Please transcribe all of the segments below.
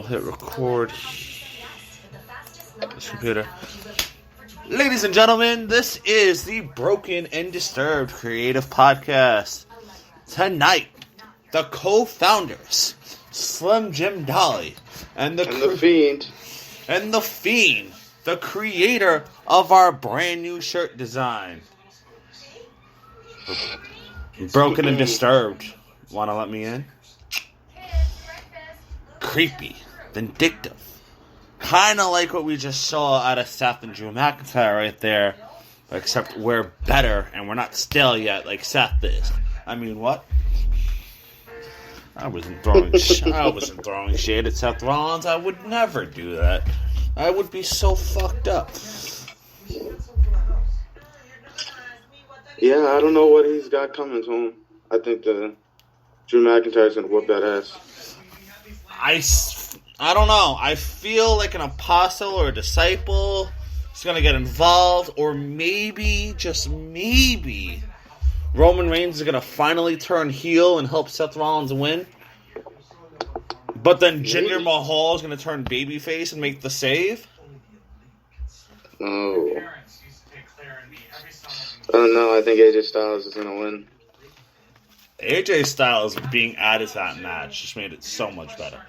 hit record. This computer. Ladies and gentlemen, this is the Broken and Disturbed Creative Podcast. Tonight, the co-founders, Slim Jim Dolly, and the Fiend. And the Fiend, the creator of our brand new shirt design. Broken and Disturbed. Want to let me in? Creepy. Vindictive. Kind of like what we just saw out of Seth and Drew McIntyre right there. Except we're better and we're not stale yet like Seth is. I mean, what? I wasn't throwing shade at Seth Rollins. I would never do that. I would be so fucked up. Yeah, I don't know what he's got coming to him. I think Drew McIntyre's going to whoop that ass. I don't know. I feel like an apostle or a disciple is going to get involved. Or maybe, just maybe, Roman Reigns is going to finally turn heel and help Seth Rollins win. But then Jinder Mahal is going to turn babyface and make the save. Oh. I don't know. I think AJ Styles is going to win. AJ Styles being added to that match just made it so much better.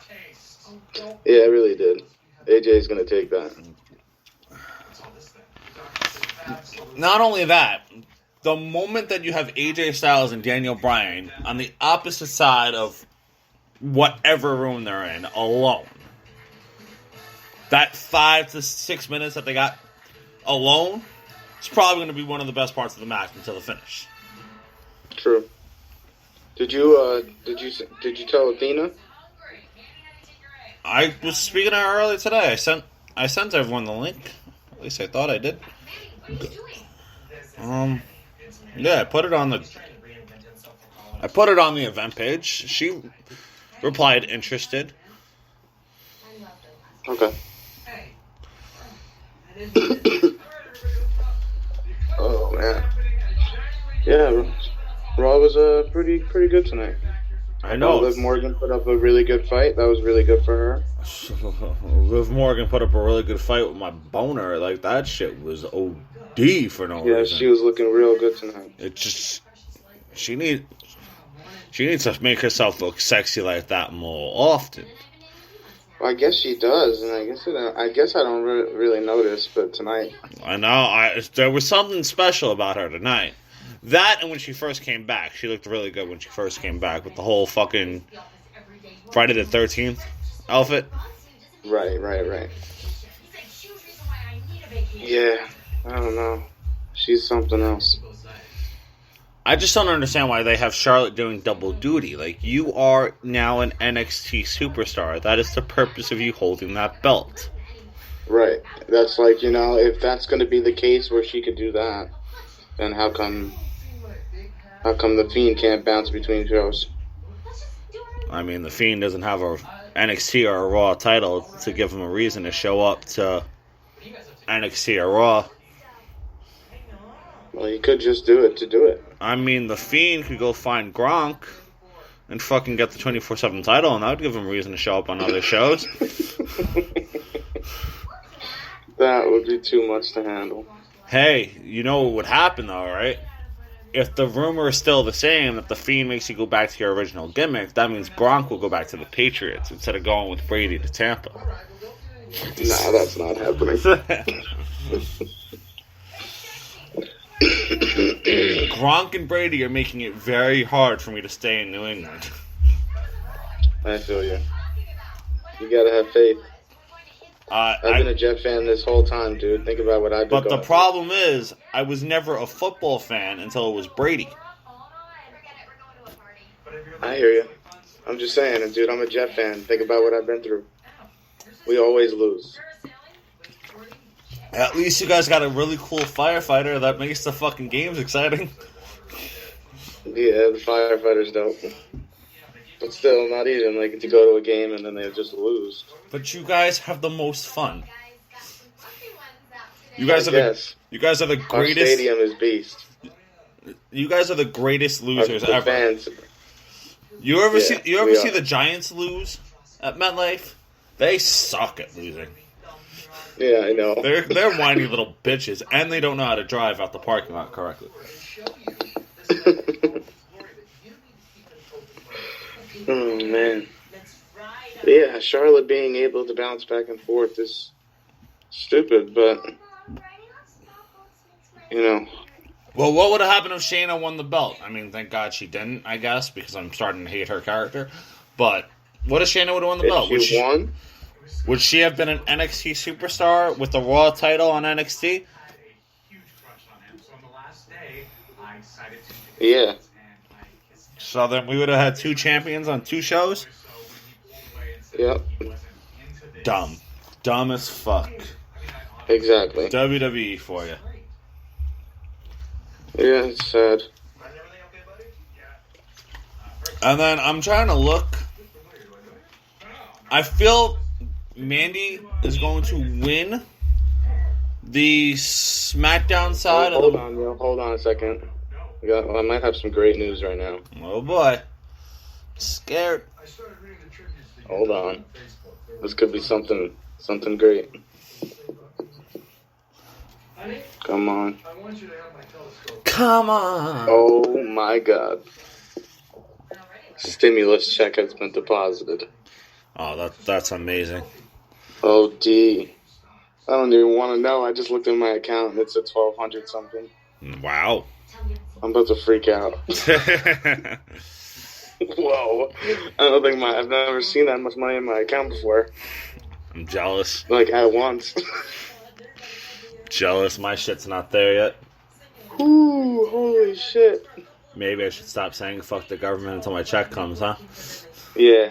Yeah, it really did. AJ's going to take that. Not only that, the moment that you have AJ Styles and Daniel Bryan on the opposite side of whatever room they're in, alone, that 5 to 6 minutes that they got alone is probably going to be one of the best parts of the match until the finish. True. Did you tell Athena? I was speaking to her earlier today. I sent everyone the link. At least I thought I did. Yeah, I put it on the event page. She replied interested. Okay. Oh man. Yeah, Raw was pretty good tonight. I know. Liv Morgan put up a really good fight. That was really good for her. Liv Morgan put up a really good fight with my boner. Like, that shit was OD for no reason. Yeah, she was looking real good tonight. It just... She needs to make herself look sexy like that more often. Well, I guess she does, and I guess I don't really notice, but tonight... I know. There was something special about her tonight. That and when she first came back. She looked really good when she first came back with the whole fucking Friday the 13th outfit. Right. Yeah, I don't know. She's something else. I just don't understand why they have Charlotte doing double duty. Like, you are now an NXT superstar. That is the purpose of you holding that belt. Right. That's like, if that's going to be the case where she could do that, then how come the Fiend can't bounce between shows? I mean, the Fiend doesn't have a NXT or a Raw title to give him a reason to show up to NXT or Raw. Well, he could just do it to do it. I mean, the Fiend could go find Gronk and fucking get the 24/7 title, and that would give him a reason to show up on other shows. That would be too much to handle. Hey, you know what would happen, though, right? If the rumor is still the same, that the Fiend makes you go back to your original gimmick, that means Gronk will go back to the Patriots instead of going with Brady to Tampa. Nah, that's not happening. Gronk and Brady are making it very hard for me to stay in New England. I feel you. You gotta have faith. I've been a Jet fan this whole time, dude. Think about what I've been But the problem is, I was never a football fan until it was Brady. I hear you. I'm just saying, dude, I'm a Jet fan. Think about what I've been through. We always lose. At least you guys got a really cool firefighter that makes the fucking games exciting. Yeah, the firefighter's dope. But still, not even like to go to a game and then they just lose. But you guys have the most fun. You guys are the greatest. Our stadium is beast. You guys are the greatest losers ever. Fans. You ever see the Giants lose at MetLife? They suck at losing. Yeah, I know. They're whiny little bitches, and they don't know how to drive out the parking lot correctly. Oh, man. Yeah, Charlotte being able to bounce back and forth is stupid, but, you know. Well, what would have happened if Shayna won the belt? I mean, thank God she didn't, I guess, because I'm starting to hate her character. But what if Shayna would have won the belt? If she won? Would she have been an NXT superstar with the Raw title on NXT? Yeah. So then we would have had 2 champions on 2 shows? Yep. Dumb. Dumb as fuck. Exactly. WWE for you. Yeah, it's sad. And then I'm trying to look. I feel Mandy is going to win the SmackDown side of the... Hold on a second. I might have some great news right now. Oh boy. Scared. Hold on. This could be something great. Come on. Come on. Oh my God. Stimulus check has been deposited. Oh, that's amazing. Oh, D. I don't even want to know. I just looked at my account and it's at 1,200 something. Wow. I'm about to freak out. Whoa. I've never seen that much money in my account before. I'm jealous. Like, at once. Jealous. My shit's not there yet. Ooh, holy shit. Maybe I should stop saying fuck the government until my check comes, huh? Yeah.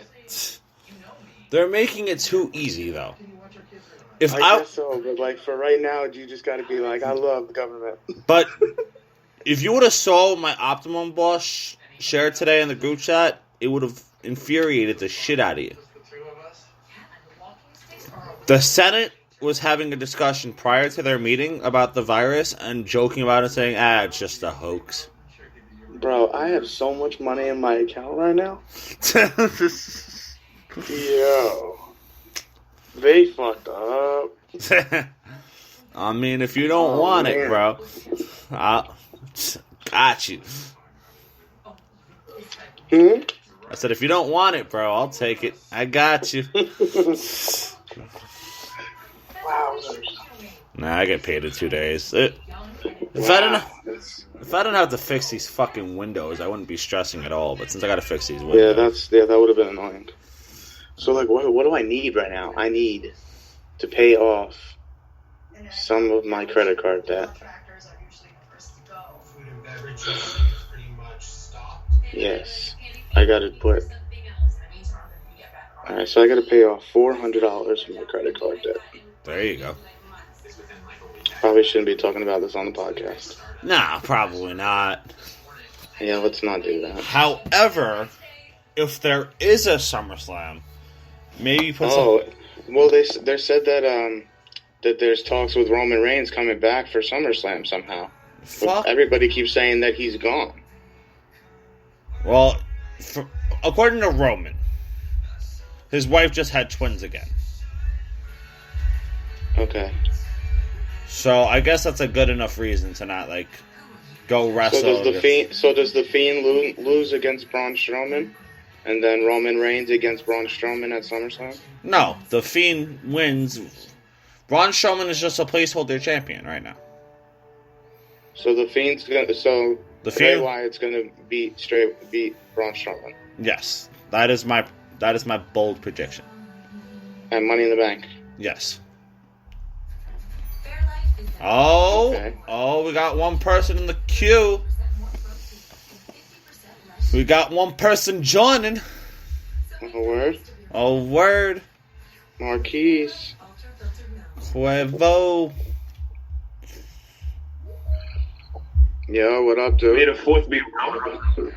They're making it too easy, though. I guess so, but like for right now, you just got to be like, I love the government. But if you would have saw my Optimum boss share today in the group chat, it would have infuriated the shit out of you. The Senate was having a discussion prior to their meeting about the virus and joking about it, saying, it's just a hoax. Bro, I have so much money in my account right now. Yo. They fucked up. I mean, if you don't want it, bro, I got you. I said, if you don't want it, bro, I'll take it. I got you. Wow. Nah, I get paid in 2 days. If I didn't have to fix these fucking windows, I wouldn't be stressing at all. But since I got to fix these windows, that would have been annoying. So, like, what do I need right now? I need to pay off some of my credit card debt. Yes. I got to put... Alright, so I got to pay off $400 from my credit card debt. There you go. Probably shouldn't be talking about this on the podcast. Nah, probably not. Yeah, let's not do that. However, if there is a SummerSlam, maybe put some... Well, they said that that there's talks with Roman Reigns coming back for SummerSlam somehow. Fuck. But everybody keeps saying that he's gone. Well, according to Roman, his wife just had twins again. Okay. So I guess that's a good enough reason to not like go wrestle. So does the Fiend lose against Braun Strowman, and then Roman Reigns against Braun Strowman at SummerSlam? No, the Fiend wins. Braun Strowman is just a placeholder champion right now. So the Fiend's gonna. So Bray Wyatt's gonna beat Braun Strowman. Yes, that is my bold prediction. And Money in the Bank. Yes. Oh, okay. Oh, we got one person in the queue. We got one person joining. A word? A word. Marquise. Cuevo. Yo, what up, dude? May the 4th be with you.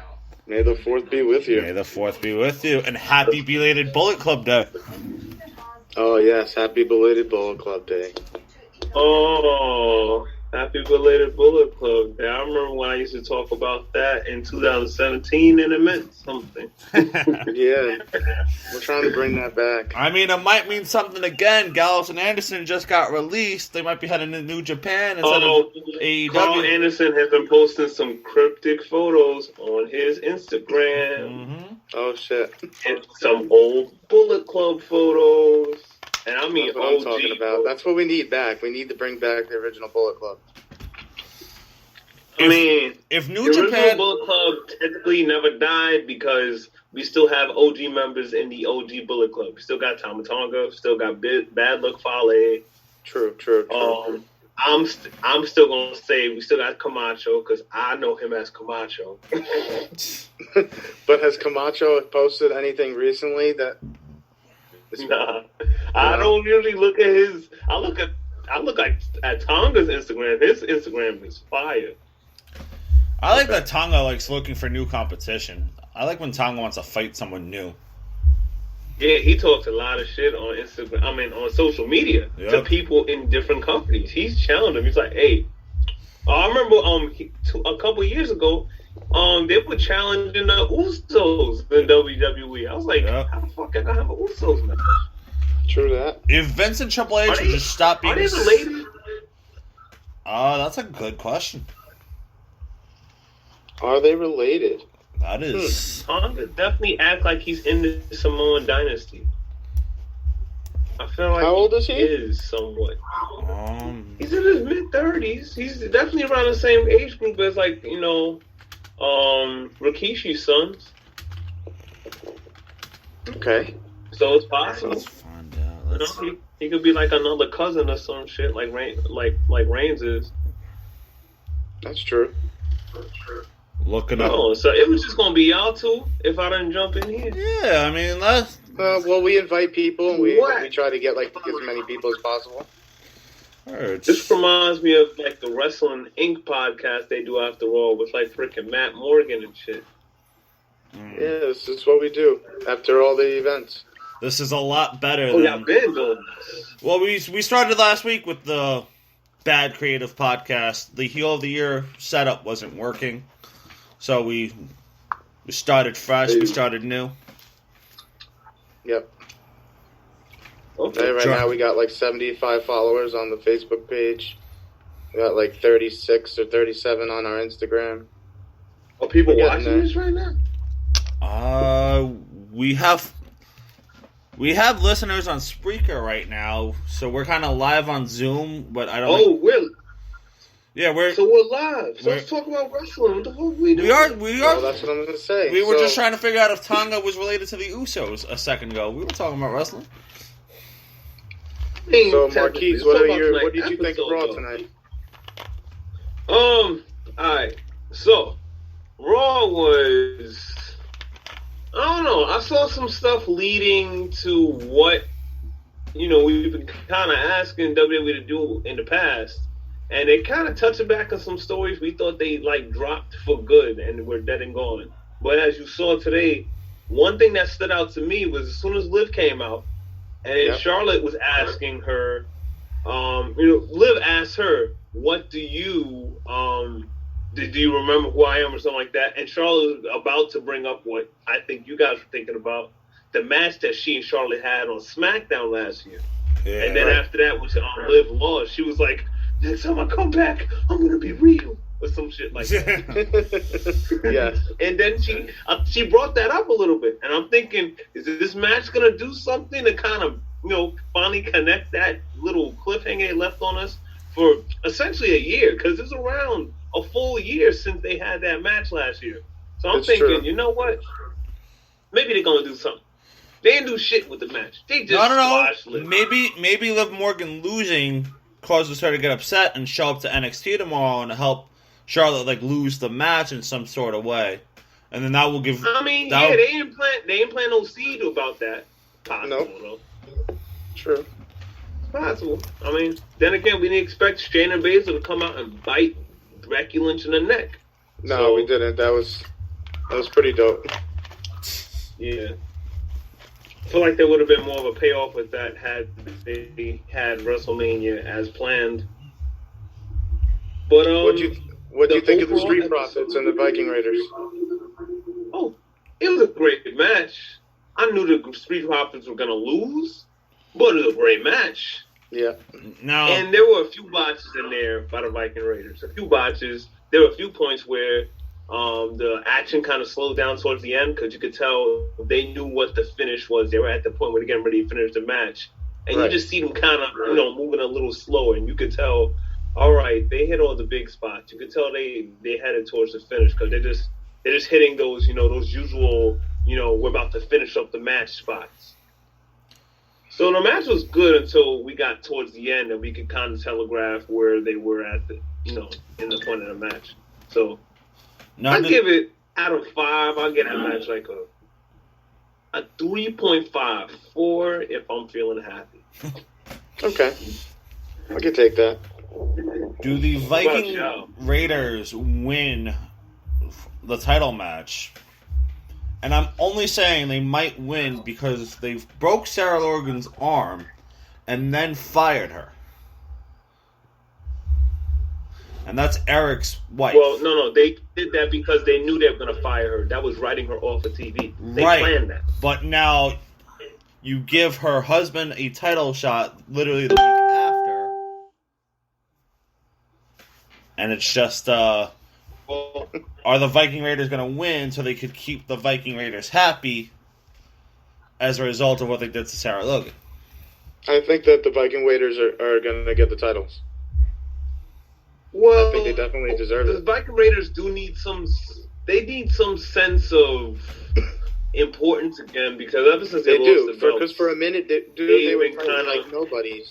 May the 4th be with you. May the 4th be with you. And happy belated Bullet Club Day. Oh, yes. Happy belated Bullet Club Day. Oh. Happy belated Bullet Club. Yeah, I remember when I used to talk about that in 2017, and it meant something. Yeah, we're trying to bring that back. I mean, it might mean something again. Gallows and Anderson just got released. They might be heading to New Japan instead of AEW. Carl Anderson has been posting some cryptic photos on his Instagram. Mm-hmm. Oh shit! And some old Bullet Club photos. And I mean, That's what I'm talking about. That's what we need back. We need to bring back the original Bullet Club. If New Japan, original Bullet Club technically never died because we still have OG members in the OG Bullet Club. We still got Tama Tonga, still got Bad Luck Fale. True. I'm still gonna say we still got Camacho because I know him as Camacho. But has Camacho posted anything recently that? Nah, I don't really look at his. I look at Tonga's Instagram. His Instagram is fire. I like that Tonga likes looking for new competition. I like when Tonga wants to fight someone new. Yeah, he talks a lot of shit on Instagram. I mean, on social media to people in different companies. He's challenged them. He's like, "Hey, I remember a couple years ago, they were challenging the Usos in WWE. I was like, how the fuck am I have an Usos match?" True that. If Vince and Triple H would just stop being... Are they related? That's a good question. Are they related? That is... Tonga definitely act like he's in the Samoan dynasty. I feel like how old is he? Is somewhat. He's in his mid-30s. He's definitely around the same age group as, like, Rikishi's sons. Okay. So it's possible. Let's find out. He could be like another cousin or some shit, like Reigns is. That's true. Looking up. Oh, so it was just gonna be y'all two if I didn't jump in here. Yeah, I mean that's. Well, we invite people and we try to get like as many people as possible. This reminds me of like the Wrestling Inc. podcast they do after all with like freaking Matt Morgan and shit. Yeah, this is what we do after all the events. This is a lot better than... y'all been doing this. Well, we started last week with the Bad Creative podcast. The Heel of the Year setup wasn't working. So we started fresh, we started new. Yep. Okay. Right now we got like 75 followers on the Facebook page. We got like 36 or 37 on our Instagram. Are people watching this right now? We have listeners on Spreaker right now, so we're kind of live on Zoom, but I don't. Oh, really? Yeah, we're live. So let's talk about wrestling. What the fuck we doing? We are. Well, that's what I'm gonna say. We were just trying to figure out if Tonga was related to the Usos a second ago. We were talking about wrestling. So Marquise, what did you think of Raw tonight? Alright. So Raw was, I don't know, I saw some stuff leading to what we've been kinda asking WWE to do in the past. And they kind of touched back on some stories we thought they like dropped for good and were dead and gone. But as you saw today, one thing that stood out to me was as soon as Liv came out, and Charlotte was asking her, Liv asked her, "What do you do you remember who I am?" or something like that. And Charlotte was about to bring up what I think you guys were thinking about, the match that she and Charlotte had on SmackDown last year. Yeah, and then after that, when Liv lost, she was like, "Next time I come back, I'm gonna be real," or some shit like that. Yes. And then she brought that up a little bit, and I'm thinking, is this match gonna do something to kind of finally connect that little cliffhanger they left on us for essentially a year? Because it's around a full year since they had that match last year. So I'm thinking, true. You know what? Maybe they're gonna do something. They didn't do shit with the match. They just squashed Liv. Maybe Liv Morgan losing causes her to get upset and show up to NXT tomorrow and help Charlotte lose the match in some sort of way, and then that will give. I mean, they didn't plant no seed about that. Possible, though. True. It's possible. I mean, then again, we didn't expect Shayna Baszler to come out and bite Becky Lynch in the neck. No, we didn't. That was pretty dope. Yeah. I feel like there would have been more of a payoff with that had they had WrestleMania as planned. But what do you think of the overall Street episode- Profits and the Viking Raiders? Oh, it was a great match. I knew the Street Profits were gonna lose, but it was a great match. Yeah. Now, And there were a few botches in there by the Viking Raiders. A few botches. There were a few points where the action kind of slowed down towards the end because you could tell they knew what the finish was. They were at the point where they're getting ready to finish the match. And Right. you just see them kind of, moving a little slower. And you could tell, all right, they hit all the big spots. You could tell they headed towards the finish because they're just hitting those, those usual, we're about to finish up the match spots. So the match was good until we got towards the end and we could kind of telegraph where they were at the, in the point of the match. So I give it out of 5. I'll get that match like a 3.54 if I'm feeling happy. Okay. I could take that. do the about Viking y'all? Raiders win the title match? And I'm only saying they might win because they broke Sarah Logan's arm and then fired her. And that's Eric's wife. Well, no, they did that because they knew they were going to fire her. That was writing her off of TV. They Right. planned that. But now you give her husband a title shot literally the week after. And it's just, Well, are the Viking Raiders going to win so they could keep the Viking Raiders happy as a result of what they did to Sarah Logan? I think that the Viking Raiders are going to get the titles. Well, I think they definitely deserve the it. Viking Raiders do need they need some sense of importance again because ever since they They lost do. the belts, Because for a minute, they they've were been fighting kinda- like nobodies.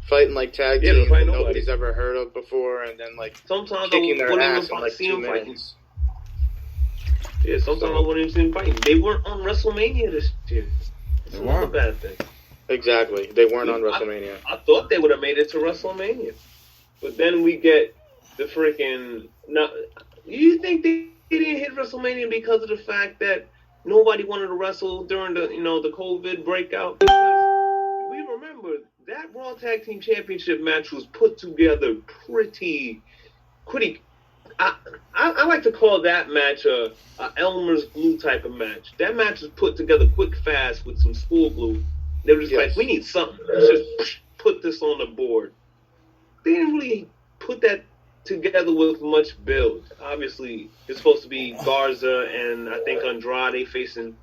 Fighting like tag Yeah, they're teams fighting that nobodies. nobody's ever heard of before, and then like sometimes kicking I their wouldn't ass even in like see 2 them fighting. minutes. Yeah, sometimes I wouldn't even see them fighting. They weren't on WrestleMania this year. It's They another weren't. bad thing. Exactly. They weren't on WrestleMania. I thought they would have made it to WrestleMania, but then we get the freaking. Now, you think they didn't hit WrestleMania because of the fact that nobody wanted to wrestle during the the COVID breakout? Because we remember that Raw Tag Team Championship match was put together pretty. I like to call that match a Elmer's glue type of match. That match was put together quick, fast with some school glue. They were just Yes. like, we need something. Let's just put this on the board. They didn't really put that together with much build. Obviously, it's supposed to be Garza and I think Andrade facing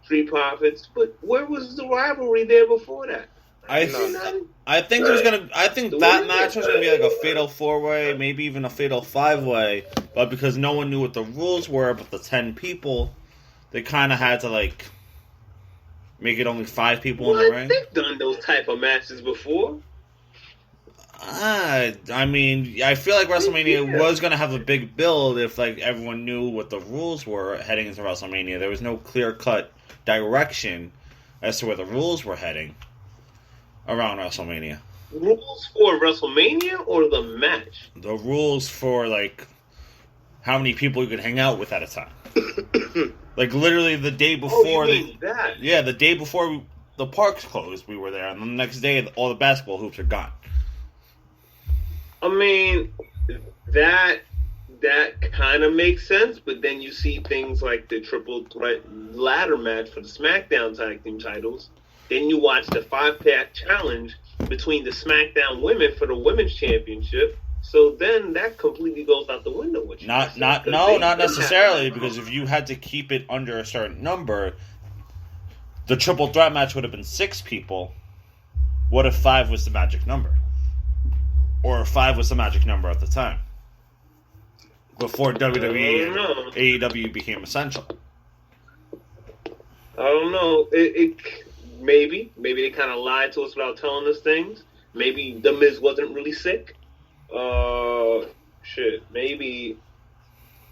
Street Profits, but where was the rivalry there before that? I think there's gonna. I think that match was gonna be like a fatal 4-way, maybe even a fatal 5-way. But because no one knew what the rules were, but the 10 people, they kind of had to like make it only 5 people in the ring. They've done those type of matches before. I mean, I feel like WrestleMania was gonna have a big build if like everyone knew what the rules were heading into WrestleMania. There was no clear-cut direction as to where the rules were heading around WrestleMania. Rules for WrestleMania or the match? The rules for like how many people you could hang out with at a time. Like literally the day before that? yeah, the day before the parks closed, we were there, and the next day all the basketball hoops are gone. I mean, that kind of makes sense, but then you see things like the triple threat ladder match for the SmackDown tag team titles. Then you watch the 5-pack challenge between the SmackDown women for the women's championship. So then that completely goes out the window. Not necessarily, because if you had to keep it under a certain number, the triple threat match would have been 6 people. What if 5 was the magic number? Or if 5 was the magic number at the time? Before WWE and AEW became essential. I don't know. Maybe they kind of lied to us without telling us things. Maybe The Miz wasn't really sick. Maybe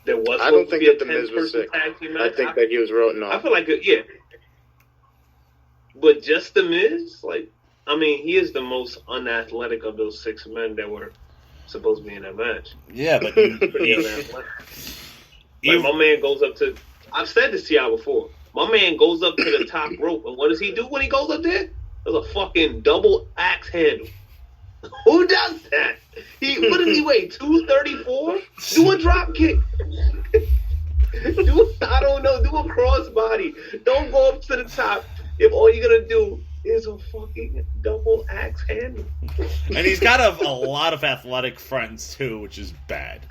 there was. I don't think that The Miz was sick. I think that he was written off. I feel like yeah. But just The Miz, he is the most unathletic of those 6 men that were supposed to be in that match. Yeah, but my man goes up to. I've said this to y'all before. My man goes up to the top rope, and what does he do when he goes up there? There's a fucking double axe handle. Who does that? What does he weigh? 234? Do a drop kick. I don't know. Do a crossbody. Don't go up to the top if all you're gonna do is a fucking double axe handle. And he's got a lot of athletic friends too, which is bad.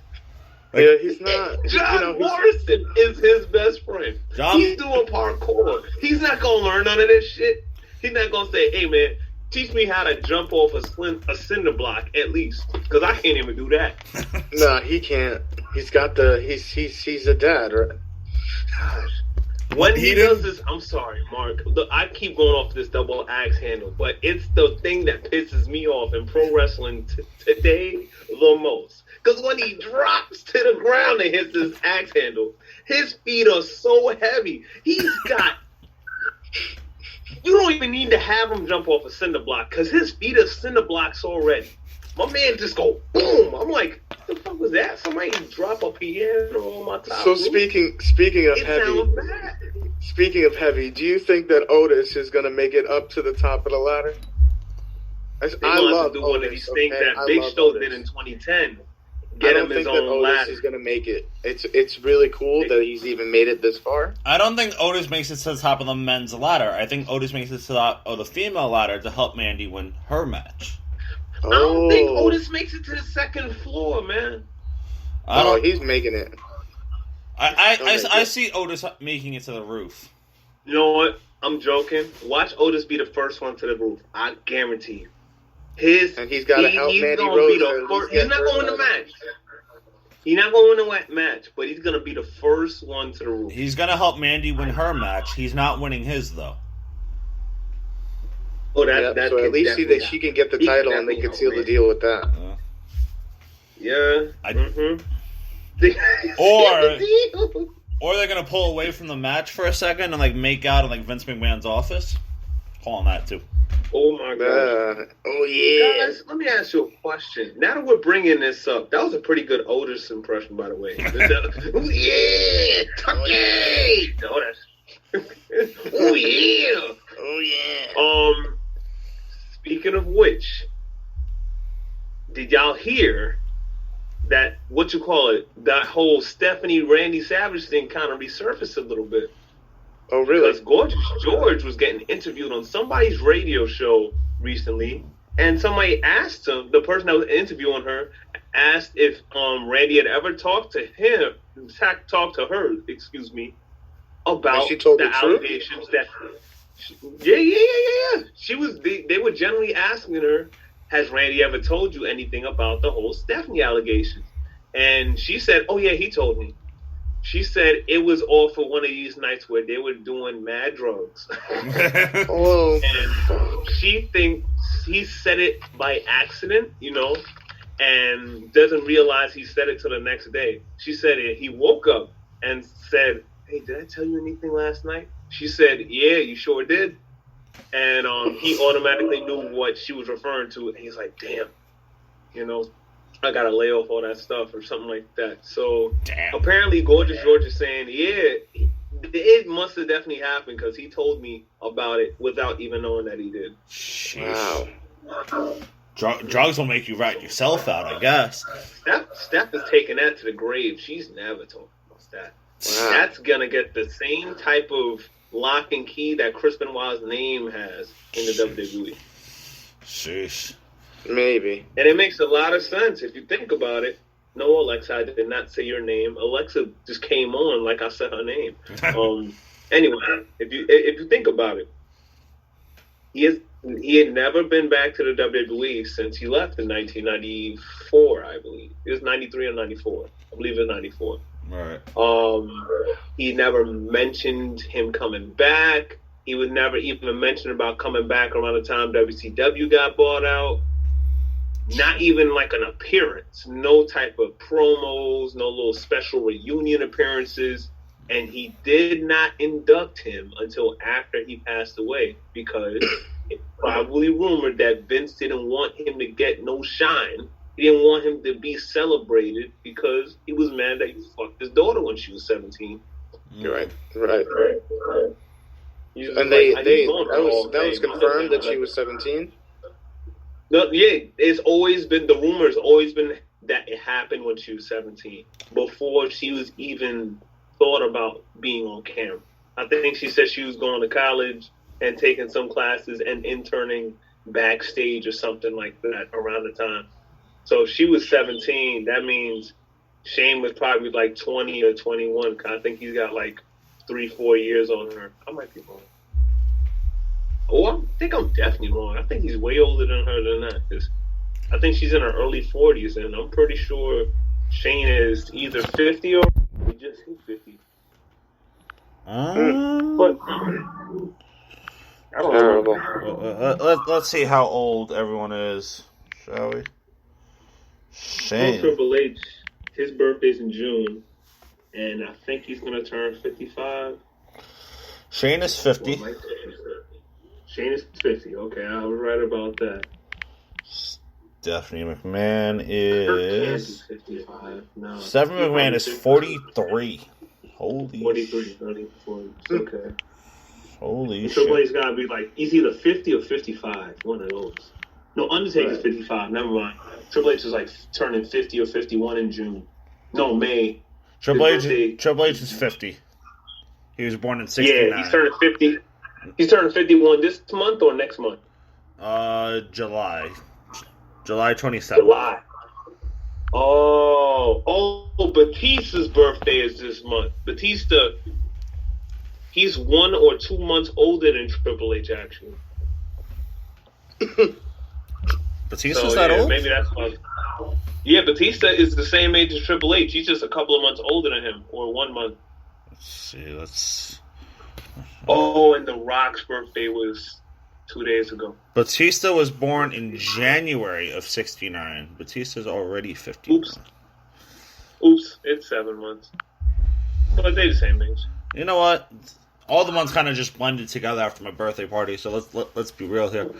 Like, yeah, he's not. John Morrison is his best friend. He's doing parkour. He's not gonna learn none of this shit. He's not gonna say, "Hey man, teach me how to jump off a cinder block at least," because I can't even do that. No, he can't. He's got the. He's a dad, right? Gosh. When he does this, I'm sorry, Mark. I keep going off this double axe handle, but it's the thing that pisses me off in pro wrestling today the most. Because when he drops to the ground and hits his axe handle, his feet are so heavy. He's got... You don't even need to have him jump off a cinder block because his feet are cinder blocks already. My man just go boom. I'm like, what the fuck was that? Somebody drop a piano on my top. So speaking of heavy, speaking of heavy, do you think that Otis is going to make it up to the top of the ladder? I love do one of these things that Big Show did in 2010. Get him his own ladder. I don't think that Otis is going to make it. It's really cool that he's even made it this far. I don't think Otis makes it to the top of the men's ladder. I think Otis makes it to the top of the female ladder to help Mandy win her match. I don't think Otis makes it to the second floor, man. He's making it. I see Otis making it to the roof. You know what? I'm joking. Watch Otis be the first one to the roof. I guarantee you. And he's got to help Mandy Rose. He's not going to win the match. He's not going to win the match, but he's going to be the first one to the roof. He's going to help Mandy win her match. He's not winning his, though. Oh, that so at least she can get the title and they can seal the deal with that. Yeah. Or they're gonna pull away from the match for a second and like make out in like Vince McMahon's office. Calling that too. Oh my god. Oh yeah. Guys, let me ask you a question. Now that we're bringing this up, that was a pretty good Otis impression, by the way. Yeah, Tucky. Oh yeah. Oh yeah. Speaking of which, did y'all hear that, that whole Stephanie Randy Savage thing kind of resurfaced a little bit? Oh, really? Because Gorgeous George was getting interviewed on somebody's radio show recently, and somebody asked him, the person that was interviewing her, asked if Randy had ever talked to her, about the allegations that... Yeah. They were generally asking her, has Randy ever told you anything about the whole Stephanie allegations? And she said, oh yeah, he told me. She said it was all for one of these nights where they were doing mad drugs. And she thinks he said it by accident, and doesn't realize he said it till the next day. She said he woke up and said, hey, did I tell you anything last night? She said, yeah, you sure did. And he automatically knew what she was referring to. And he's like, damn, I got to lay off all that stuff or something like that. So apparently Gorgeous George is saying, yeah, it must have definitely happened because he told me about it without even knowing that he did. Wow. Drugs will make you rat yourself out, I guess. Steph is taking that to the grave. She's never talking about that. Wow. That's going to get the same type of lock and key that Chris Benoit's name has in the WWE. Sheesh. Maybe. And it makes a lot of sense if you think about it. No, Alexa, I did not say your name. Alexa just came on like I said her name. Anyway, if you think about it, he had never been back to the WWE since he left in 1994, I believe. It was 93 or 94. I believe it was 94. Right. He never mentioned him coming back. He would never even mention about coming back around the time WCW got bought out. Not even like an appearance. No type of promos, no little special reunion appearances. And he did not induct him until after he passed away because it's probably rumored that Vince didn't want him to get no shine. He didn't want him to be celebrated because he was mad that he fucked his daughter when she was 17. Right. And that was confirmed that she was 17? No, yeah, it's always been the rumor's always been that it happened when she was 17, before she was even thought about being on camera. I think she said she was going to college and taking some classes and interning backstage or something like that around the time. So if she was 17, that means Shane was probably like 20 or 21. I think he's got like 3-4 years on her. I might be wrong. Oh, I think I'm definitely wrong. I think he's way older than her than that. Cause I think she's in her early 40s, and I'm pretty sure Shane is either 50 or he just hit 50. But I don't Terrible. know. Let's see how old everyone is, shall we? Well, Shane. Triple H, his birthday's in June, and I think he's going to turn 55. Shane is 50. Well, Shane is 50. Okay, I was right about that. Stephanie McMahon Kurt can't is... be 55. No. Stephanie McMahon is 43. Holy 43. 40. Okay. Holy Triple shit. H's got to be like, he's either 50 or 55. One of those. No, Undertaker's 55. Never mind. Triple H is like turning 50 or 51 in June. No, May. Triple His birthday- H is 50. He was born in 69. Yeah, he's turning 50. He's turning 51 this month or next month? July 27th. July. Oh, Batista's birthday is this month. Batista, he's 1 or 2 months older than Triple H, actually. Batista's that old? Maybe that's why. Yeah, Batista is the same age as Triple H. He's just a couple of months older than him, or 1 month. Let's see. Oh, and The Rock's birthday was 2 days ago. Batista was born in January of 69. Batista's already 50. Oops, it's 7 months. But they're the same age. You know what? All the months kind of just blended together after my birthday party, so let's be real here.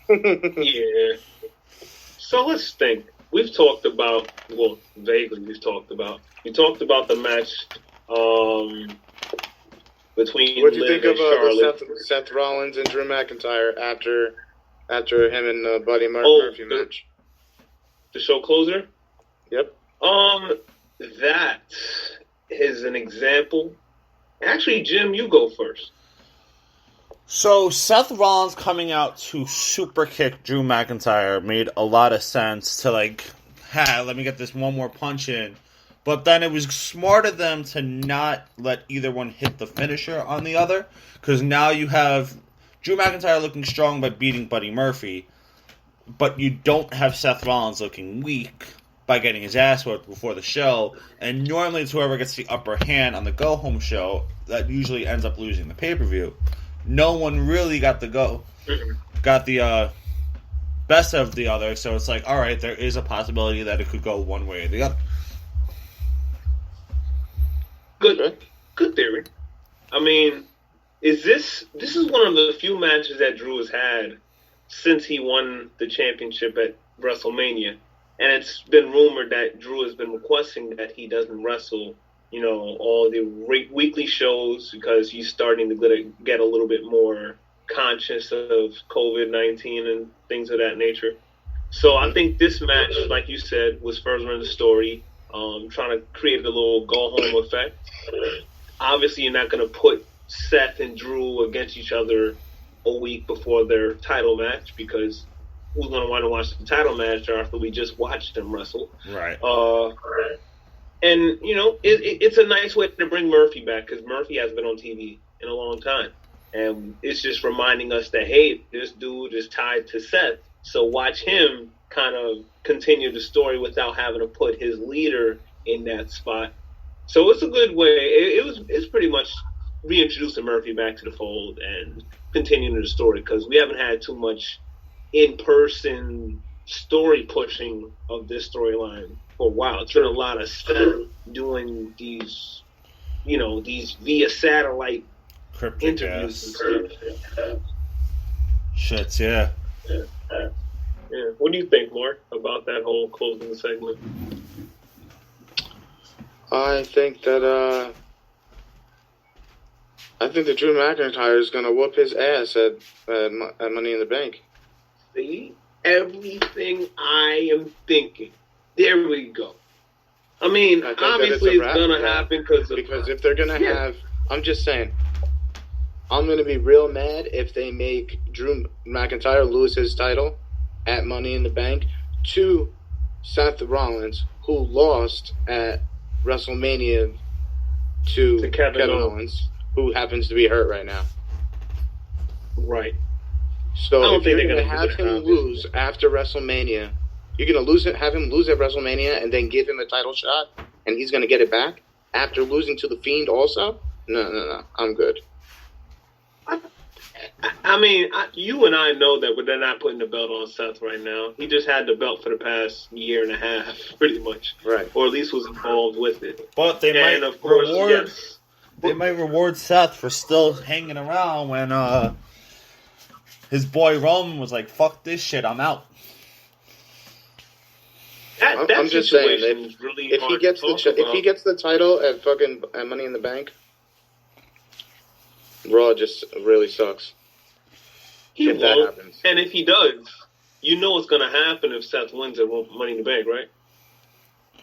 Yeah. So let's think. We've talked about, well, vaguely we've talked about. We talked about the match between What do you Liv think of and Charlotte. the Seth Rollins and Drew McIntyre after him and Buddy Murphy match? The show closer? Yep. That is an example. Actually, Jim, you go first. So Seth Rollins coming out to super kick Drew McIntyre made a lot of sense to let me get this one more punch in. But then it was smart of them to not let either one hit the finisher on the other, because now you have Drew McIntyre looking strong by beating Buddy Murphy, but you don't have Seth Rollins looking weak by getting his ass whooped before the show, and normally it's whoever gets the upper hand on the go-home show that usually ends up losing the pay-per-view. No one really got the best of the other, so it's like, alright, there is a possibility that it could go one way or the other. Good theory. I mean, this is one of the few matches that Drew has had since he won the championship at WrestleMania. And it's been rumored that Drew has been requesting that he doesn't wrestle, all the weekly shows, because he's starting to get a little bit more conscious of COVID-19 and things of that nature. So I think this match, like you said, was furthering the story, trying to create a little go-home effect. Obviously, you're not going to put Seth and Drew against each other a week before their title match, because who's going to want to watch the title match after we just watched them wrestle? Right. And, it's a nice way to bring Murphy back, because Murphy has been on TV in a long time. And it's just reminding us that, hey, this dude is tied to Seth, so watch him kind of continue the story without having to put his leader in that spot. So it's a good way. It's pretty much reintroducing Murphy back to the fold and continuing the story, because we haven't had too much in-person story pushing of this storyline for a while. It's been a lot of Seth doing these via satellite Cryptic interviews and stuff. Shit, yeah. Yeah. What do you think, Mark, about that whole closing segment? I think that Drew McIntyre is going to whoop his ass at Money in the Bank. See? everything I am thinking. There we go. I mean, I think obviously that it's going to happen because if they're going to have, I'm just saying, I'm going to be real mad if they make Drew McIntyre lose his title at Money in the Bank to Seth Rollins, who lost at WrestleMania to Kevin Owens, who happens to be hurt right now. Right. So if you're going to have him lose after WrestleMania, you're going to have him lose at WrestleMania and then give him a title shot, and he's going to get it back after losing to The Fiend also? No. I'm good. I mean, you and I know that they're not putting the belt on Seth right now. He just had the belt for the past year and a half, pretty much. Right. Or at least was involved with it. But they might reward Seth for still hanging around when his boy Roman was like, "Fuck this shit, I'm out." I'm just saying, really if he gets the title at Money in the Bank, Raw just really sucks. He won't. That happens. And if he does, you know what's going to happen if Seth wins at Money in the Bank, right?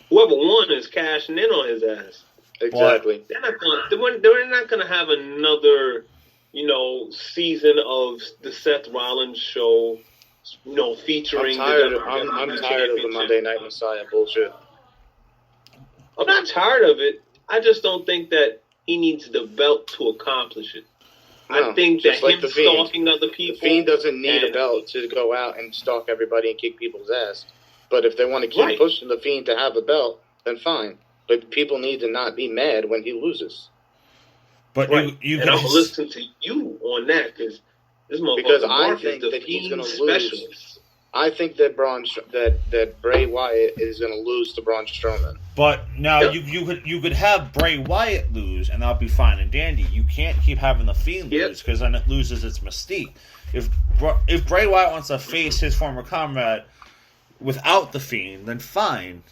Whoever won is cashing in on his ass. Exactly. They're not going to have another, season of the Seth Rollins show, featuring. I'm tired of the Monday Night Messiah bullshit. I'm not tired of it. I just don't think that he needs the belt to accomplish it. No, I think that him stalking other people... The Fiend doesn't need a belt to go out and stalk everybody and kick people's ass. But if they want to keep pushing the Fiend to have a belt, then fine. But people need to not be mad when he loses. But you and I'm going to listen to you on that, because this motherfucker because I think that he's going to lose. I think that that Bray Wyatt is going to lose to Braun Strowman. But now you could have Bray Wyatt lose, and that'll be fine and dandy. You can't keep having the Fiend lose, because then it loses its mystique. If Bray Wyatt wants to face his former comrade without the Fiend, then fine.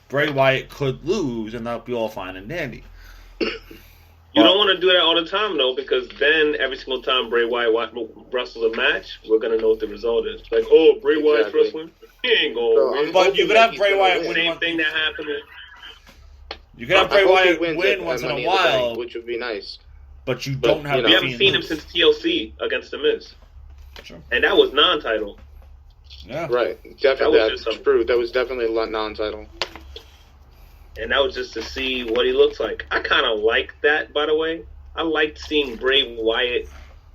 Bray Wyatt could lose, and that'll be all fine and dandy. You don't want to do that all the time, though, because then every single time Bray Wyatt wrestles a match, we're going to know what the result is. Like, oh, Bray Wyatt's wrestling? He ain't going to win. But you could have Bray Wyatt win. Same thing that happened. You could have Bray Wyatt win once in a while. Which would be nice. But you don't have... We haven't seen him since TLC against The Miz. Sure. And that was non-title. Yeah. Right. Definitely. That's true. That was definitely a non-title. And that was just to see what he looks like. I kind of like that, by the way. I liked seeing Bray Wyatt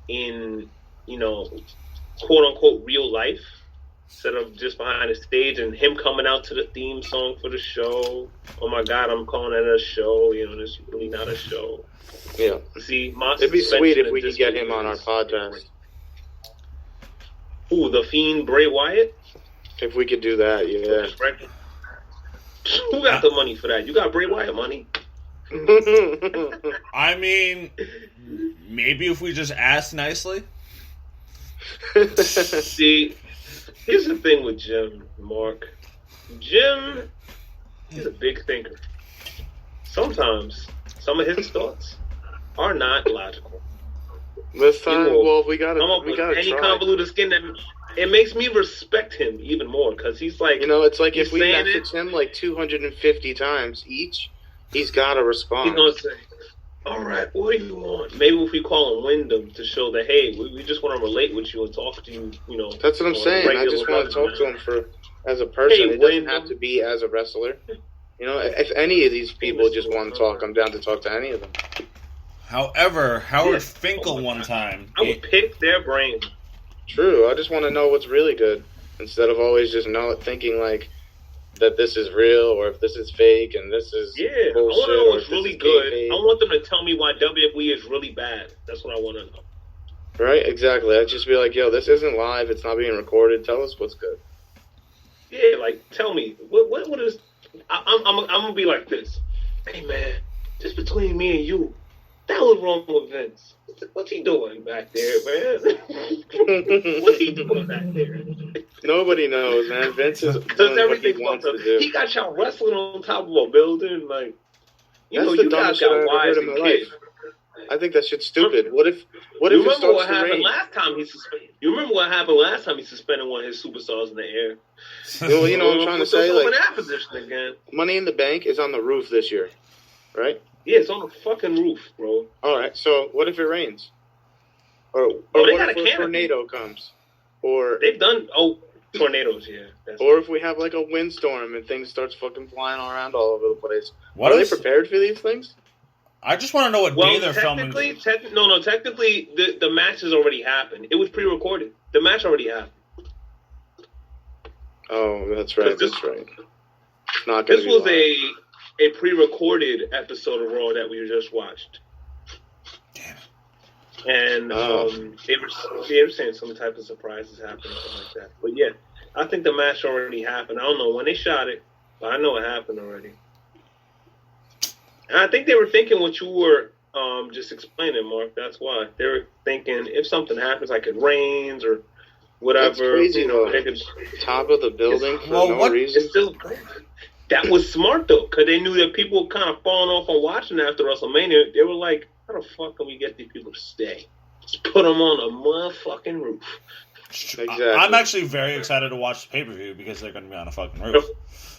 in, quote-unquote real life instead of just behind the stage, and him coming out to the theme song for the show. Oh, my God, I'm calling it a show. It's really not a show. Yeah. See, it'd be sweet if we could get him on our podcast. Ooh, the Fiend Bray Wyatt? If we could do that, yeah. Who got the money for that? You got Bray Wyatt money? I mean, maybe if we just ask nicely. See, here's the thing with Jim, Mark. Jim is a big thinker. Sometimes some of his thoughts are not logical. This time, we gotta any convoluted skin that it makes me respect him even more, because he's like, it's like if we message him like 250 times each, he's gotta respond. He's gonna say, "All right, what do you want?" Maybe if we call him Wyndham to show that, hey, we just want to relate with you and talk to you. That's what I'm saying. I just want to talk to him as a person. Hey, it doesn't have to be as a wrestler. If any of these people just want to talk, I'm down to talk to any of them. However, Howard Finkel one time, I would pick their brain. True. I just want to know what's really good instead of always just thinking like that this is real or if this is fake and this is bullshit. I want to know what's really good. I want them to tell me why WWE is really bad. That's what I want to know. Right? Exactly. I'd just be like, yo, this isn't live. It's not being recorded. Tell us what's good. Yeah, like, tell me. What is... I'm going to be like this. Hey, man, just between me and you, that was wrong with Vince. What's he doing back there, man? What's he doing back there? Nobody knows, man. Vince is doing what he wants to do. He got y'all wrestling on top of a building, like, you guys got wives and kids. I think that shit's stupid. What if You it remember starts what to happened rain? last time he suspended? You remember what happened last time he suspended one of his superstars in the air? Well, you know what I'm trying to say? Like, in Like, that position again. Money in the Bank is on the roof this year, right? Yeah, it's on the fucking roof, bro. All right. So what if it rains? Or they what got if a a canopy. tornado comes? Or They've done tornadoes, yeah. or if we have like a windstorm and things starts fucking flying around all over the place. What Are is- they prepared for these things? I just want to know what day they're filming. Technically, the match has already happened. It was pre-recorded. The match already happened. Oh, that's right. This- That's right. It's not gonna This be was live. a pre-recorded episode of Raw that we just watched. And they were saying some type of surprise is happening, something like that. But yeah, I think the match already happened. I don't know when they shot it, but I know it happened already. And I think they were thinking what you were just explaining, Mark. That's why they were thinking if something happens, like it rains or whatever. That's crazy, though. They could, Top of the building for no reason. it's still that was smart though, because they knew that people were kind of falling off on watching after WrestleMania. They were like, how the fuck can we get these people to stay? Just put them on a motherfucking roof. Exactly. I'm actually very excited to watch the pay-per-view because they're going to be on a fucking roof.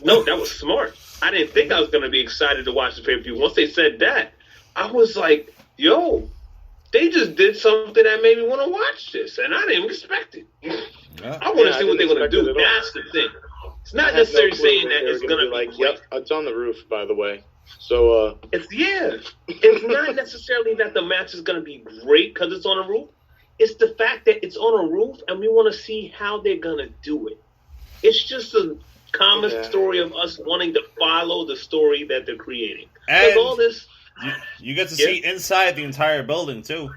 No, that was smart. I didn't think I was going to be excited to watch the pay-per-view. Once they said that, I was like, yo, they just did something that made me want to watch this, and I didn't expect it. Yeah. I want to Yeah, see I what they're didn't going to do. expect it at all. That's the thing. It's not I had necessarily no clue saying they that were it's gonna going to be be like, great. yep, it's on the roof, by the way. So, It's not necessarily that the match is going to be great because it's on a roof. It's the fact that it's on a roof and we want to see how they're going to do it. It's just a common story of us wanting to follow the story that they're creating. And all this, you get to see inside the entire building, too.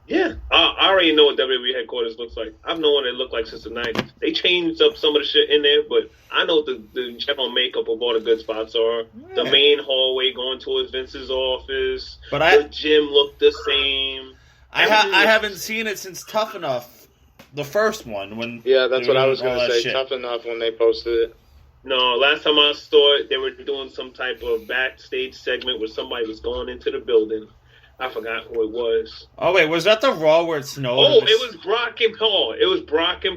yeah. I already know what WWE headquarters looks like. I've known what it looked like since the 90s. They changed up some of the shit in there, but I know the general makeup of all the good spots are. The main hallway going towards Vince's office. But the gym looked the same. I haven't seen it since Tough Enough, the first one. Yeah, that's what I was going to say. Shit. Tough Enough when they posted it. No, last time I saw it, they were doing some type of backstage segment where somebody was going into the building. I forgot who it was. Oh, wait, was that the Raw where it snowed? Oh, it was Brock and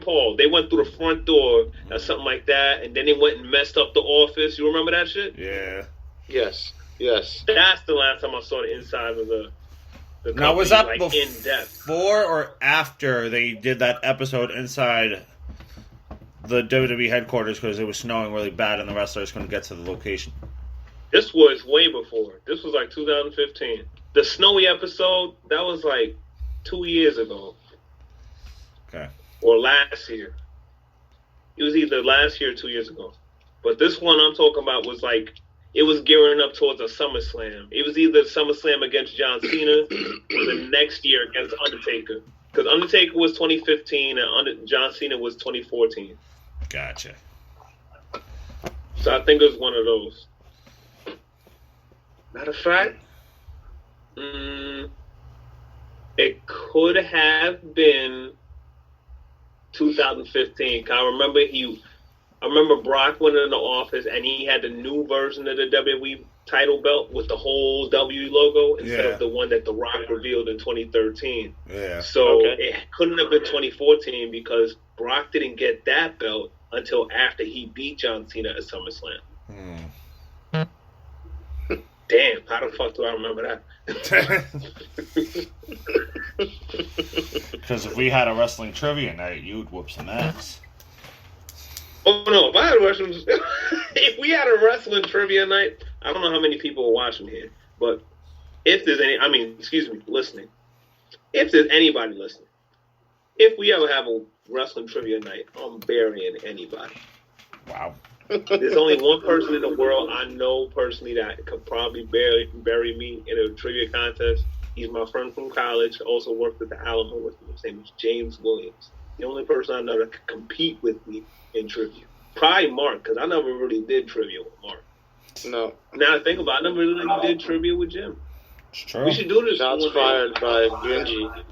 Paul. They went through the front door or something like that, and then they went and messed up the office. You remember that shit? Yeah. Yes. That's the last time I saw the inside of the company, now, was that like, in depth. before or after they did that episode inside the WWE headquarters because it was snowing really bad and the wrestlers couldn't get to the location? This was way before. This was like 2015. The snowy episode, that was like 2 years ago. Okay. Or last year. It was either last year or 2 years ago. But this one I'm talking about was like, it was gearing up towards a SummerSlam. It was either SummerSlam against John Cena or the next year against Undertaker. Because Undertaker was 2015 and John Cena was 2014. Gotcha. So I think it was one of those. Matter of fact, it could have been 2015. I remember Brock went in the office and he had the new version of the WWE title belt with the whole W logo instead of the one that The Rock revealed in 2013. Yeah. So it couldn't have been 2014 because Brock didn't get that belt until after he beat John Cena at SummerSlam. Damn, how the fuck do I remember that? Because if we had a wrestling trivia night, you'd whoop some ass. Oh no! If we had a wrestling trivia night, I don't know how many people are watching here, but if there's listening. If there's anybody listening, if we ever have a wrestling trivia night, I'm burying anybody. Wow. There's only one person in the world I know personally that could probably bury me in a trivia contest. He's my friend from college. Also worked at the Alamo with me. His name is James Williams. The only person I know that could compete with me in trivia. Probably Mark, because I never really did trivia with Mark. No. Now I think about it, I never really did trivia with Jim. It's true. We should do this. Shots fired by Gunji.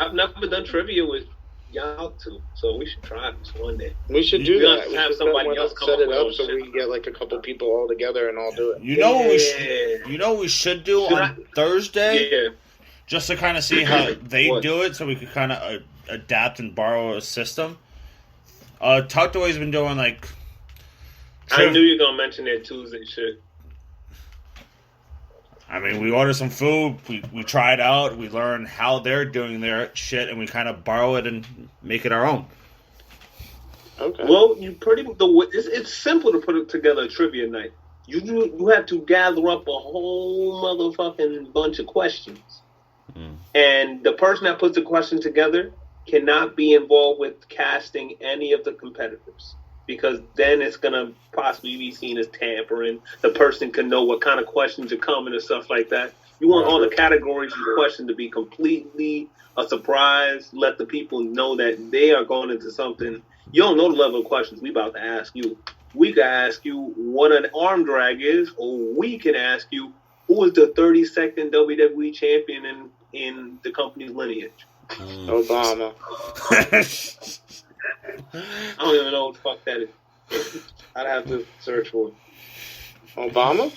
I've never done trivia with y'all two. So we should try this one day. We should do We that. gotta We have should somebody else come set up it with up all so shit. we can get like a couple people all together and all do it. You know what Yeah. we should do on Thursday? Yeah. Just to kind of see how they What? do it, so we could kind of adapt and borrow a system. Tucked-Away's been doing like. I knew you were gonna mention that Tuesday shit. I mean, we order some food, we try it out, we learn how they're doing their shit, and we kind of borrow it and make it our own. Okay. Well, it's simple to put together a trivia night. You have to gather up a whole motherfucking bunch of questions, and the person that puts the question together cannot be involved with casting any of the competitors, because then it's gonna possibly be seen as tampering. The person can know what kind of questions are coming and stuff like that. You want all the categories of the question to be completely a surprise. Let the people know that they are going into something. You don't know the level of questions we about to ask you. We can ask you what an arm drag is, or we can ask you who is the 32nd WWE champion in the company's lineage. Obama. I don't even know what the fuck that is. I'd have to search for it. Obama?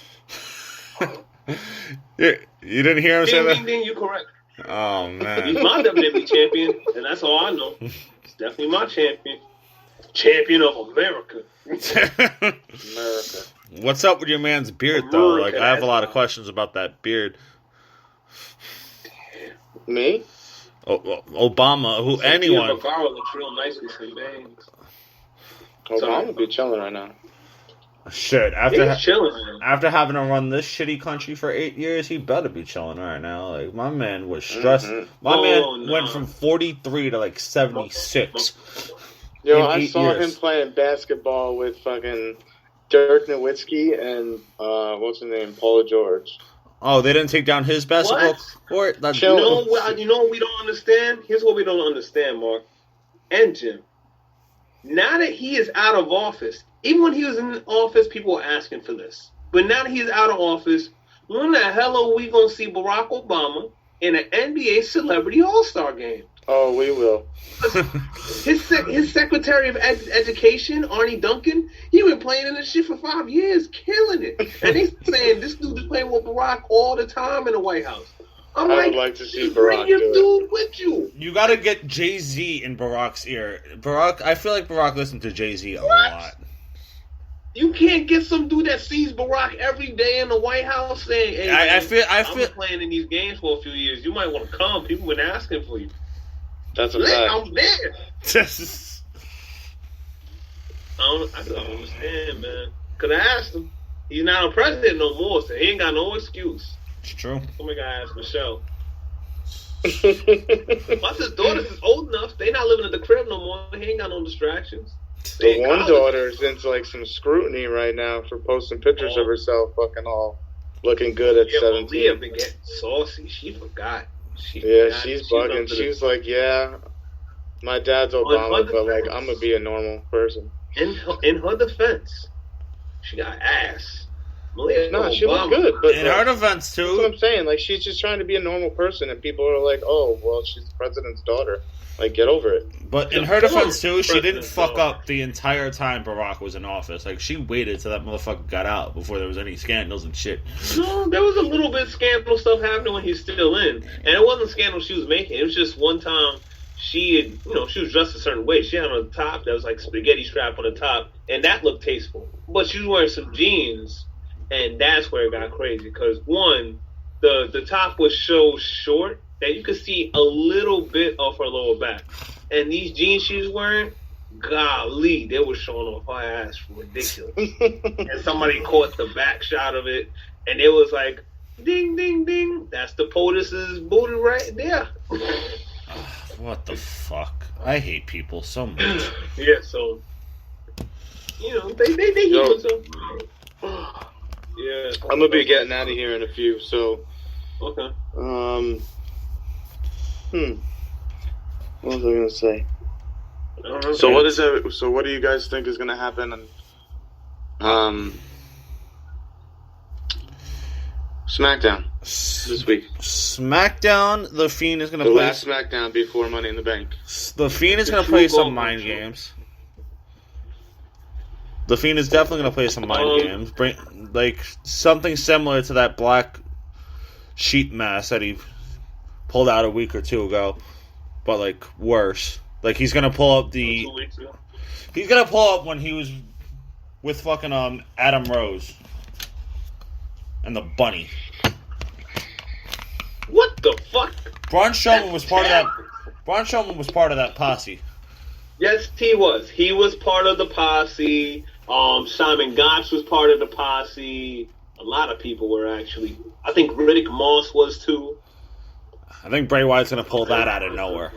You didn't hear him say Ding, that? ding, ding, you correct. Oh, He's man. my WWE champion, and that's all I know. He's definitely my champion. Champion of America. America. What's up with your man's beard, though? Like, I have a lot of questions about that beard. Me? Obama, who anyone. Bagara looks real nice with some bangs. Obama would be chilling right now. Shit, He's chilling, man. after having to run this shitty country for 8 years, he better be chilling right now. Like, my man was stressed. My man went from 43 to like 76. Yo, I saw him playing basketball with fucking Dirk Nowitzki and what's his name, Paul George. Oh, they didn't take down his basketball court? You know what we don't understand? Here's what we don't understand, Mark. And Jim. Now that he is out of office, even when he was in office, people were asking for this. But now that he's out of office, when the hell are we going to see Barack Obama in an NBA Celebrity All-Star game? Oh, we will. His Secretary of Education, Arnie Duncan, he been playing in this shit for 5 years, killing it. And they saying this dude is playing with Barack all the time in the White House. I would like to see Barack bring your do dude with you. You gotta get Jay-Z in Barack's ear. I feel like Barack listened to Jay-Z a lot. You can't get some dude that sees Barack every day in the White House saying, "Hey, I've been playing in these games for a few years. You might want to come. People been asking for you." That's a fact. I'm there. I don't understand, man. Cause I asked him. He's not a president no more, so he ain't got no excuse. It's true. Somebody gotta ask Michelle. Once his daughters is old enough, they not living at the crib no more. He ain't got no distractions. The one daughter is into like some scrutiny right now for posting pictures of herself, fucking all looking good at 17. Leah been getting saucy. She forgot. She's bugging. She was like, "Yeah, my dad's Obama, but like I'm gonna be a normal person." In her defense, she got ass. No, she was good. But in her defense too. That's what I'm saying. Like, she's just trying to be a normal person, and people are like, "Oh, well, she's the president's daughter." Like, get over it. But in her defense too, she didn't fuck up the entire time Barack was in office. Like, she waited till that motherfucker got out before there was any scandals and shit. No, there was a little bit of scandal stuff happening when he's still in, and it wasn't scandal she was making. It was just one time she was dressed a certain way. She had on a top that was like spaghetti strap on the top, and that looked tasteful. But she was wearing some jeans, and that's where it got crazy. Because one, the top was so short that you could see a little bit of her lower back. And these jeans she was wearing, golly, they were showing off her ass ridiculous. And somebody caught the back shot of it, and it was like, ding, ding, ding. That's the POTUS's booty right there. What the fuck? I hate people so much. Yeah, so, they use them. Yeah. I'm gonna be getting out of here in a few, so. Okay. What was I gonna say? I don't know. So what is that? So what do you guys think is gonna happen? SmackDown this week. SmackDown, The Fiend is gonna the play last SmackDown before Money in the Bank. The Fiend is going to play some mind games. The Fiend is definitely going to play some mind games. Bring something similar to that black sheet mask that he pulled out a week or two ago, but worse. He's going to pull up the. 2 weeks ago. He's going to pull up when he was with fucking Adam Rose and the Bunny. What the fuck? Braun Strowman was part of that. Braun Strowman was part of that posse. Yes, he was. He was part of the posse. Simon Gotch was part of the posse. A lot of people were actually. I think Riddick Moss was too. I think Bray Wyatt's gonna pull that out of nowhere.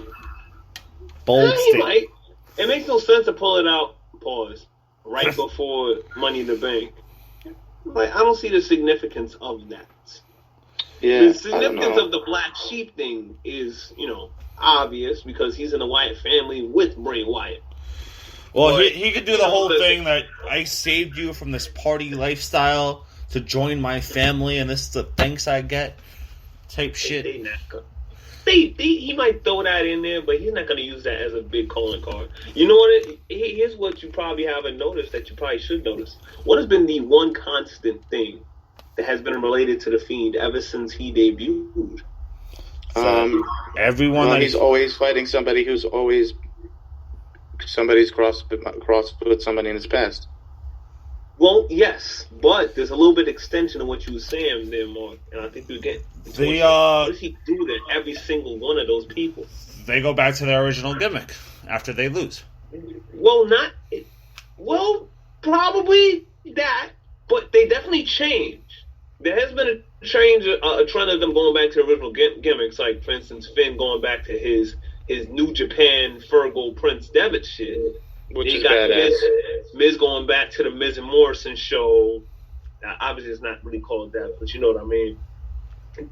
Bold He might. It makes no sense to pull it out. Pause. Right before Money in the Bank. I don't see the significance of that. Yeah, The significance of the black sheep thing is, obvious because he's in the Wyatt family with Bray Wyatt. Well, he could do the whole thing that I saved you from this party lifestyle to join my family, and this is the thanks I get type shit. He might throw that in there, but he's not going to use that as a big calling card. You know what? Here's what you probably haven't noticed that you probably should notice. What has been the one constant thing that has been related to the Fiend ever since he debuted? Everyone. He's always fighting somebody who's always somebody's crossed with somebody in his past. Well, yes, but there's a little bit of extension of what you were saying there, Mark, and I think you get. What does he do to every single one of those people? They go back to their original gimmick after they lose. Probably that, but they definitely change. There has been a change, a trend of them going back to the original gimmicks, like, for instance, Finn going back to his New Japan Fergal Prince Devitt shit. Which is badass. Miz going back to the Miz and Morrison show. Now, obviously, it's not really called that, but you know what I mean.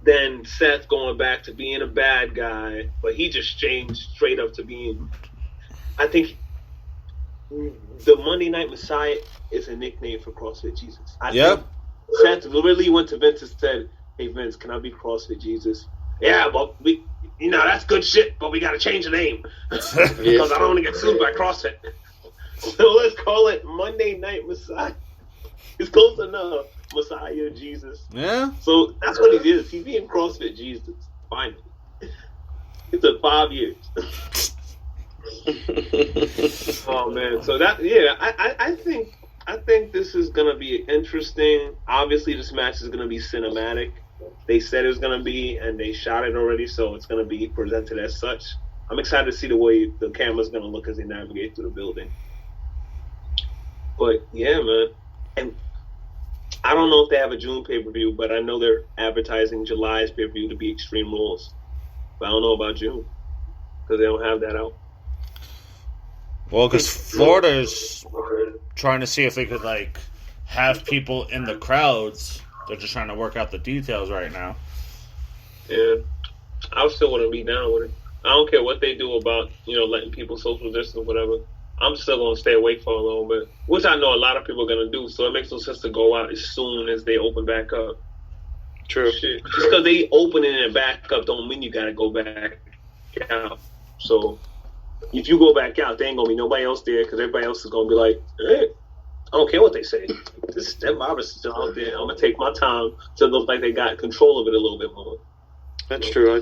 Then Seth going back to being a bad guy, but he just changed straight up to being. I think the Monday Night Messiah is a nickname for CrossFit Jesus. Yep. Seth literally went to Vince and said, "Hey Vince, can I be CrossFit Jesus?" Yeah, but that's good shit, but we got to change the name because I don't want to get sued by CrossFit. So let's call it Monday Night Messiah. It's close enough. Messiah Jesus. Yeah. So that's what he is. He's being CrossFit Jesus. Finally. It took 5 years. Oh man. So I think this is gonna be interesting. Obviously this match is gonna be cinematic. They said it was gonna be, and they shot it already, so it's gonna be presented as such. I'm excited to see the way the camera's gonna look as they navigate through the building. But yeah, man. And I don't know if they have a June pay-per-view, but I know they're advertising July's pay-per-view to be Extreme Rules. But I don't know about June because they don't have that out. Well, because Florida's trying to see if they could have people in the crowds. They're just trying to work out the details right now. Yeah, I still want to be down with it. I don't care what they do about letting people social distance or whatever. I'm still going to stay awake for a little bit, which I know a lot of people are going to do, so it makes no sense to go out as soon as they open back up. True. Shit. Just because they open it and back up don't mean you got to go back out. So if you go back out, there ain't going to be nobody else there because everybody else is going to be like, hey, I don't care what they say. This Steph Roberts is still out there. I'm going to take my time to look like they got control of it a little bit more. That's true.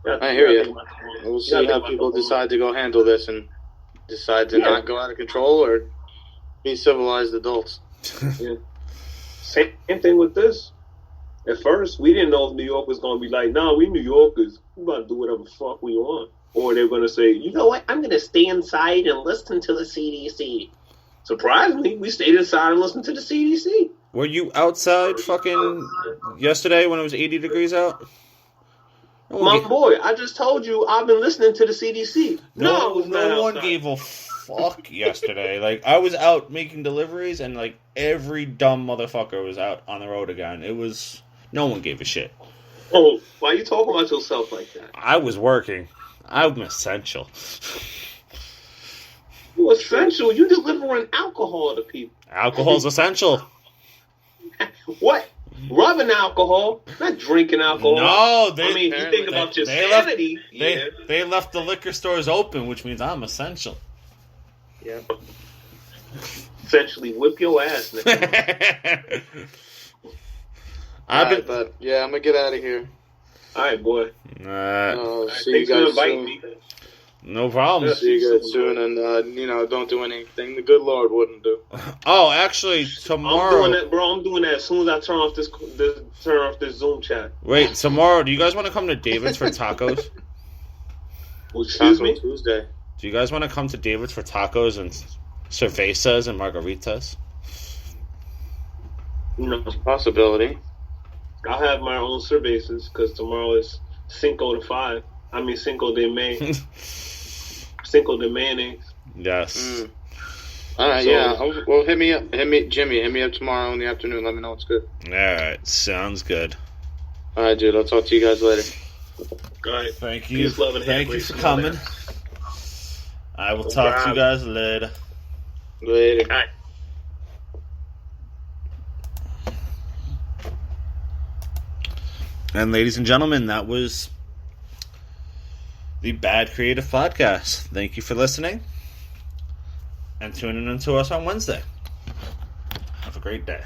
I hear you. We'll see how people decide to go handle this and decide to not go out of control or be civilized adults. Yeah. Same thing with this. At first, we didn't know if New York was going to be like, nah, we New Yorkers. We about to do whatever the fuck we want. Or they're going to say, you know what, I'm going to stay inside and listen to the CDC. Surprisingly, we stayed inside and listened to the CDC. Were you outside fucking yesterday when it was 80 degrees out? My boy, I just told you I've been listening to the CDC. No one gave a fuck yesterday. I was out making deliveries and every dumb motherfucker was out on the road again. No one gave a shit. Oh, why are you talking about yourself like that? I was working. I'm essential. You essential? You delivering alcohol to people. Alcohol's essential. What? rubbing alcohol, not drinking alcohol. No, I mean, you think about your sanity. They left the liquor stores open, which means I'm essential. Yeah. Essentially, whip your ass, nigga. But yeah, I'm gonna get out of here. All right, boy. See you guys soon. Me. No problem. See you guys soon, and don't do anything the good Lord wouldn't do. Oh, actually, tomorrow. I'm doing that, bro. I'm doing that as soon as I turn off this Zoom chat. Wait, tomorrow. Do you guys want to come to David's for tacos? Excuse me. Tuesday. Do you guys want to come to David's for tacos and cervezas and margaritas? No possibility. I'll have my own cervezas because tomorrow is Cinco de Five. I mean Cinco de May. Cinco de Mayonnaise. Yes. All right, yeah. Well, hit me up. Jimmy, hit me up tomorrow in the afternoon. Let me know what's good. All right, sounds good. All right, dude. I'll talk to you guys later. All right. Thank you. Peace, love, and Thank you for coming. I will talk to you guys later. Later. All right. And ladies and gentlemen, that was the Bad Creative Podcast. Thank you for listening and tuning in to us on Wednesday. Have a great day.